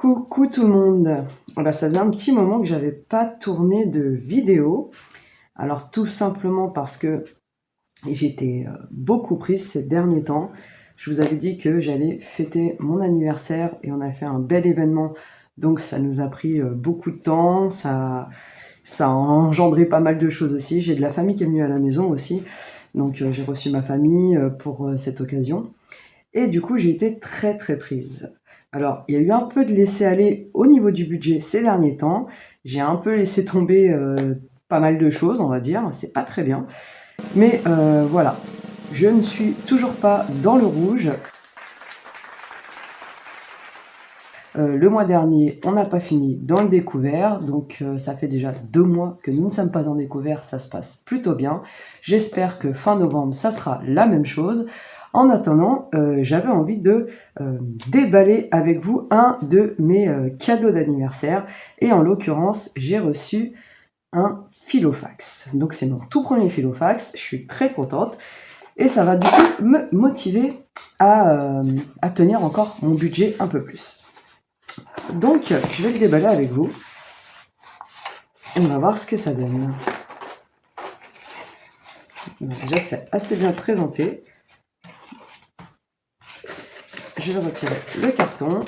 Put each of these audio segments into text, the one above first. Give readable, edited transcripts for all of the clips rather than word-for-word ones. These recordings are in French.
Coucou tout le monde. Voilà, ça faisait un petit moment que j'avais pas tourné de vidéo. Alors tout simplement parce que j'étais beaucoup prise ces derniers temps. Je vous avais dit que j'allais fêter mon anniversaire et on a fait un bel événement. Donc ça nous a pris beaucoup de temps, ça a engendré pas mal de choses aussi. J'ai de la famille qui est venue à la maison aussi. Donc j'ai reçu ma famille pour cette occasion. Et du coup, j'ai été très très prise. Alors, il y a eu un peu de laisser-aller au niveau du budget ces derniers temps. J'ai un peu laissé tomber pas mal de choses, on va dire. C'est pas très bien. Mais voilà, je ne suis toujours pas dans le rouge. Le mois dernier, on n'a pas fini dans le découvert, donc ça fait déjà 2 mois que nous ne sommes pas en découvert, ça se passe plutôt bien. J'espère que fin novembre, ça sera la même chose. En attendant, j'avais envie de déballer avec vous un de mes cadeaux d'anniversaire, et en l'occurrence, j'ai reçu un Filofax. Donc c'est mon tout premier Filofax, je suis très contente, et ça va du coup me motiver à tenir encore mon budget un peu plus. Donc, je vais le déballer avec vous. Et on va voir ce que ça donne. Donc, déjà, c'est assez bien présenté. Je vais retirer le carton.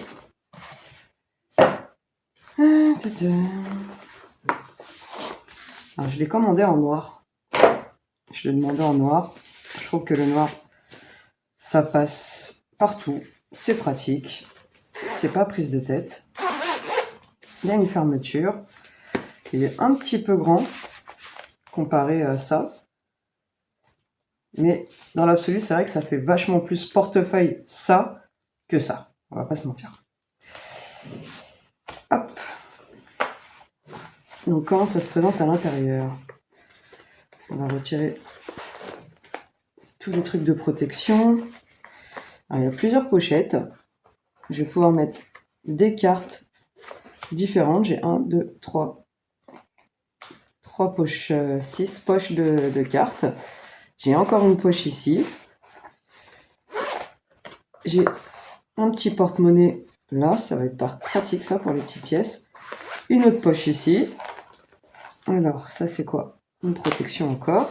Alors, je l'ai commandé en noir. Je l'ai demandé en noir. Je trouve que le noir, ça passe partout. C'est pratique. C'est pas prise de tête. Il y a une fermeture. Il est un petit peu grand comparé à ça. Mais dans l'absolu, c'est vrai que ça fait vachement plus portefeuille ça que ça. On va pas se mentir. Hop. Donc comment ça se présente à l'intérieur? On va retirer tous les trucs de protection. Alors, il y a plusieurs pochettes. Je vais pouvoir mettre des cartes différentes. J'ai 1, 2, 3 poches, 6 poches de cartes. J'ai encore une poche ici. J'ai un petit porte-monnaie là, ça va être pratique ça pour les petites pièces. Une autre poche ici. Alors, ça c'est quoi? Une protection encore.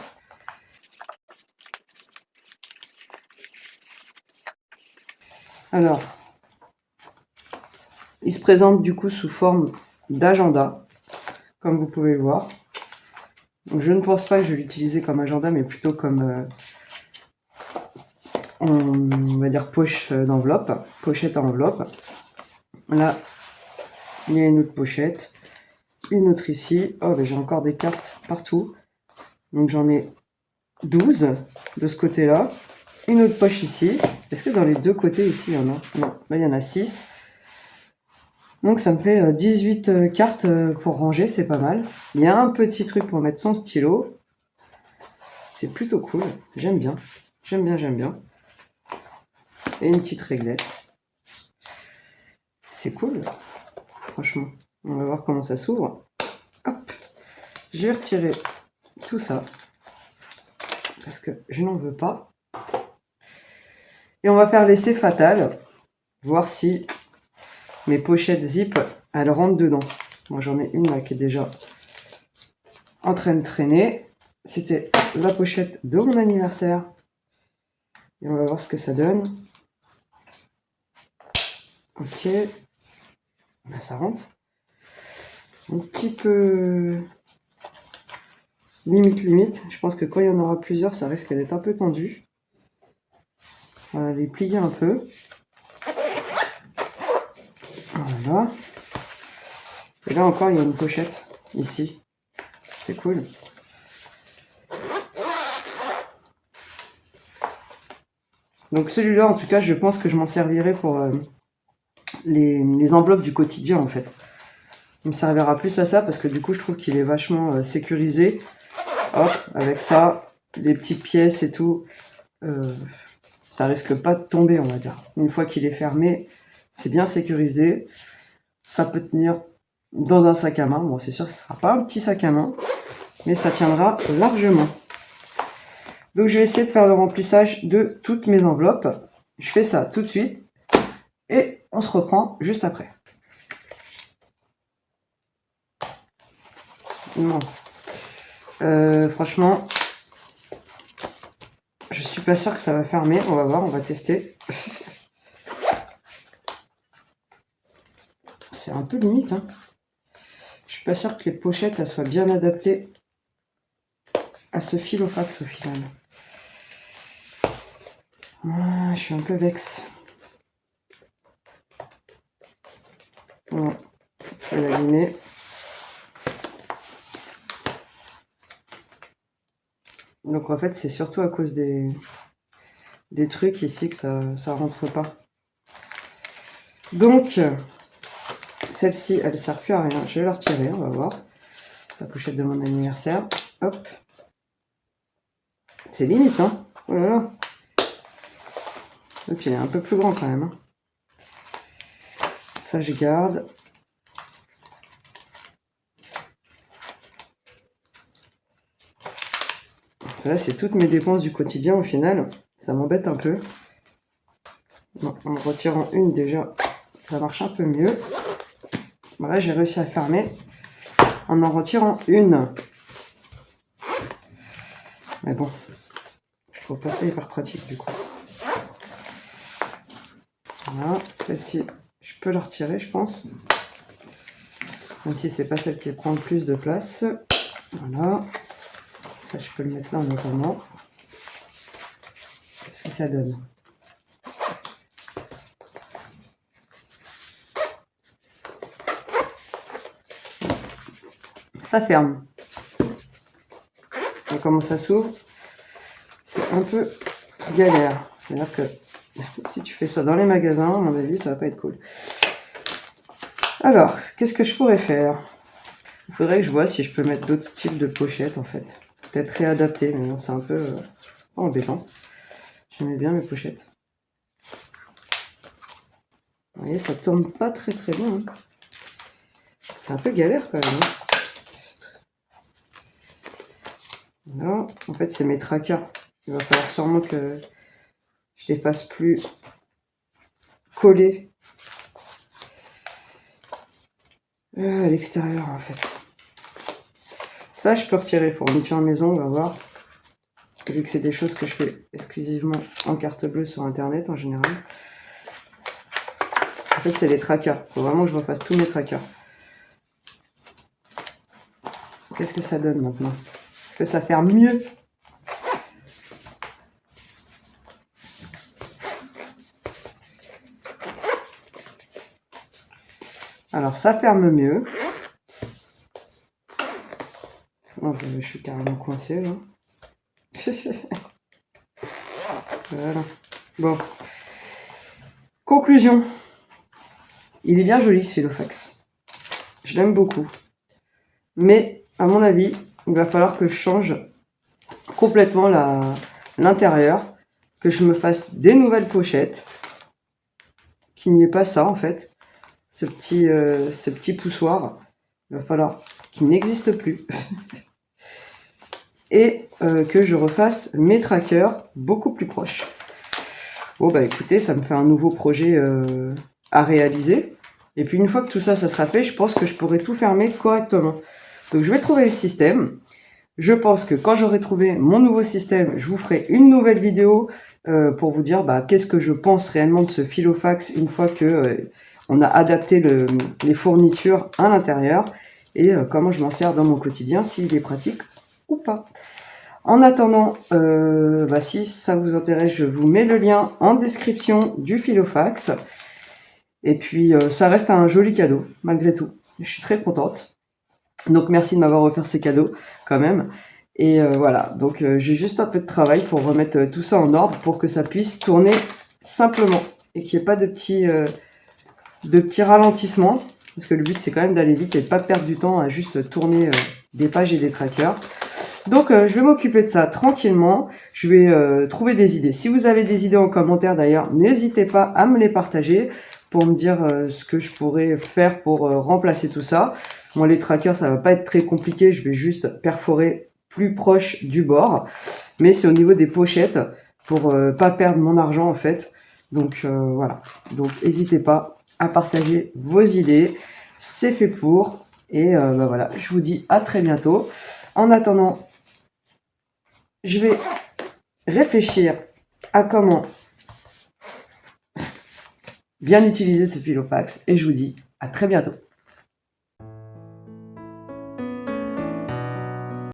Alors, il se présente du coup sous forme d'agenda, comme vous pouvez le voir. Donc, je ne pense pas que je vais l'utiliser comme agenda, mais plutôt comme, on va dire, poche d'enveloppe, pochette à enveloppe. Là, il y a une autre pochette, une autre ici. Oh, ben, j'ai encore des cartes partout. Donc j'en ai 12 de ce côté-là. Une autre poche ici. Est-ce que dans les deux côtés ici, il y en a? Non, là il y en a 6. Donc ça me fait 18 cartes pour ranger, c'est pas mal. Il y a un petit truc pour mettre son stylo. C'est plutôt cool, j'aime bien. J'aime bien, j'aime bien. Et une petite réglette. C'est cool, franchement. On va voir comment ça s'ouvre. Hop. Je vais retirer tout ça. Parce que je n'en veux pas. Et on va faire l'essai fatal. Voir si mes pochettes zip, elles rentrent dedans. Moi j'en ai une là qui est déjà en train de traîner. C'était la pochette de mon anniversaire. Et on va voir ce que ça donne. Ok. Ben, ça rentre. Un petit peu limite. Je pense que quand il y en aura plusieurs, ça risque d'être un peu tendu. On va les plier un peu. Voilà. Et là encore, il y a une pochette ici. C'est cool. Donc celui-là, en tout cas, je pense que je m'en servirai pour les enveloppes du quotidien, en fait. Il me servira plus à ça parce que du coup, je trouve qu'il est vachement sécurisé. Hop, avec ça, les petites pièces et tout, ça risque pas de tomber, on va dire. Une fois qu'il est fermé, c'est bien sécurisé. Ça peut tenir dans un sac à main. Bon, c'est sûr que ce sera pas un petit sac à main, mais ça tiendra largement. Donc, je vais essayer de faire le remplissage de toutes mes enveloppes. Je fais ça tout de suite et on se reprend juste après. Non. Franchement, je suis pas sûre que ça va fermer. On va voir, on va tester. C'est un peu limite, hein. Je suis pas sûre que les pochettes elles soient bien adaptées à ce Filofax au final. Ah, je suis un peu vexe. Bon, je vais l'allumer. Donc en fait, c'est surtout à cause des trucs ici que ça rentre pas. Donc, celle-ci, elle sert plus à rien. Je vais la retirer, on va voir. La pochette de mon anniversaire. Hop. C'est limite, hein. Oh là là. Donc il est un peu plus grand quand même, hein. Ça, je garde. Là, c'est toutes mes dépenses du quotidien au final. Ça m'embête un peu. Bon, en retirant une déjà, ça marche un peu mieux. Voilà, j'ai réussi à fermer en retirant une. Mais bon, je trouve pas ça hyper pratique du coup. Voilà, celle-ci, je peux la retirer, je pense. Même si c'est pas celle qui prend le plus de place. Voilà. Ça, je peux le mettre là en attendant. Qu'est-ce que ça donne? Ça ferme. Et comment ça s'ouvre? C'est un peu galère. C'est-à-dire que si tu fais ça dans les magasins, à mon avis, ça va pas être cool. Alors, qu'est-ce que je pourrais faire? Il faudrait que je vois si je peux mettre d'autres styles de pochettes, en fait. Peut-être réadapter, mais c'est un peu embêtant. J'aimais bien mes pochettes. Vous voyez, ça tourne pas très bien. Hein. C'est un peu galère quand même. Hein. Là, en fait, c'est mes trackers. Il va falloir sûrement que je les fasse plus collés à l'extérieur, en fait. Ça, je peux retirer. Fourniture maison, on va voir. Vu que c'est des choses que je fais exclusivement en carte bleue sur Internet, en général. En fait, c'est les trackers. Il faut vraiment que je refasse tous mes trackers. Qu'est-ce que ça donne maintenant? Est-ce que ça ferme mieux? Alors, ça ferme mieux. Oh, je suis carrément coincé, là. Voilà. Bon. Conclusion. Il est bien joli, ce Filofax. Je l'aime beaucoup. Mais, à mon avis, il va falloir que je change complètement l'intérieur, que je me fasse des nouvelles pochettes, qu'il n'y ait pas ça en fait, ce petit poussoir, il va falloir qu'il n'existe plus, et que je refasse mes trackers beaucoup plus proches. Bon bah écoutez, ça me fait un nouveau projet à réaliser, et puis une fois que tout ça, ça sera fait, je pense que je pourrai tout fermer correctement. Donc je vais trouver le système. Je pense que quand j'aurai trouvé mon nouveau système, je vous ferai une nouvelle vidéo pour vous dire qu'est-ce que je pense réellement de ce Filofax une fois que on a adapté les fournitures à l'intérieur et comment je m'en sers dans mon quotidien, s'il est pratique ou pas. En attendant, si ça vous intéresse, je vous mets le lien en description du Filofax. Et puis ça reste un joli cadeau, malgré tout. Je suis très contente. Donc merci de m'avoir offert ce cadeau quand même. Et voilà, donc j'ai juste un peu de travail pour remettre tout ça en ordre pour que ça puisse tourner simplement et qu'il n'y ait pas de petits ralentissements. Parce que le but c'est quand même d'aller vite et de ne pas perdre du temps à juste tourner des pages et des trackers. Donc je vais m'occuper de ça tranquillement. Je vais trouver des idées. Si vous avez des idées en commentaire d'ailleurs, n'hésitez pas à me les partager pour me dire ce que je pourrais faire pour remplacer tout ça. Moi, les trackers, ça va pas être très compliqué. Je vais juste perforer plus proche du bord. Mais c'est au niveau des pochettes pour pas perdre mon argent en fait. Donc voilà. Donc n'hésitez pas à partager vos idées. C'est fait pour. Et bah voilà, je vous dis à très bientôt. En attendant, je vais réfléchir à comment bien utiliser ce filofax et je vous dis à très bientôt.